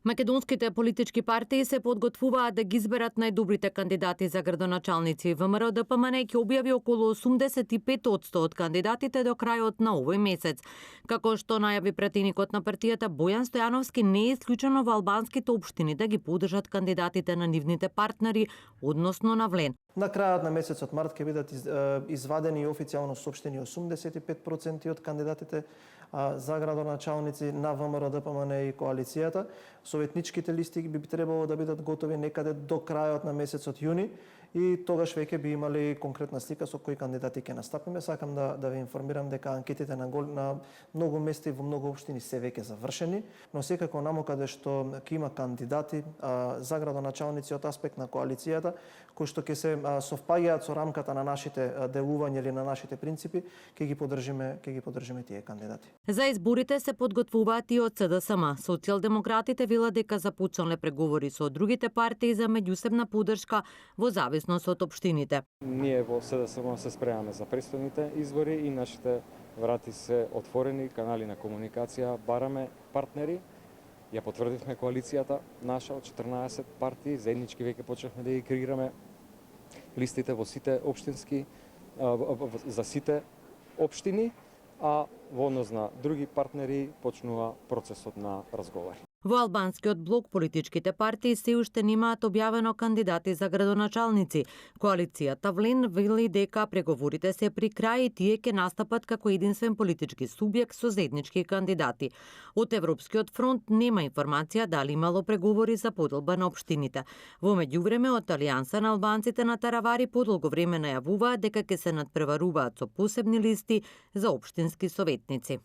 Македонските политички партии се подготвуваат да ги изберат најдобрите кандидати за градоначалници. ВМРО ДПМН ќе објави околу 85% од кандидатите до крајот на овој месец. Како што најави пратеникот на партијата Бојан Стојановски, не е исклучено во албанските општини да ги поддржат кандидатите на нивните партнери, односно на Влен. На крајот на месецот март ќе бидат извадени и официјално соопштени 85% од кандидатите за градоначалници на ВМРО ДПМН и коалицијата. Советничките листи би требало да бидат готови некаде до крајот на месецот јуни и тогаш веќе би имали конкретна слика со кои кандидати ќе настапиме. Сакам да ви информирам дека анкетите на многу места и во многу општини се веќе завршени, но секако наму каде што ќе има кандидати за градоначалници од аспект на коалицијата, кои што ќе се совпаѓаат со рамката на нашите делување или на нашите принципи, ќе ги поддржиме тие кандидати. За изборите се подготвуваат и од СДСМ. Социјалдемократите велат дека започнале преговори со другите партии за меѓусебна поддршка во зависност од општините. Ние во СДСМ се спремаме за престојните избори и нашите врати се отворени, канали на комуникација, бараме партнери. Ја потврдивме коалицијата наша од 14 партии, заеднички веќе почнавме да ги креираме листите во сите општински за сите општини, а во однос на други партнери почнува процесот на разговори. Во албанскиот блок политичките партии се уште немаат објавено кандидати за градоначалници. Коалицијата Влен вели дека преговорите се при крај и тие ќе настапат како единствен политички субјект со заеднички кандидати. Од Европскиот фронт нема информација дали имало преговори за поделба на општините. Во меѓувреме од Алијанса на албанците на Таравари подолго време најавуваат дека ќе се надпреваруваат со посебни листи за општински советници.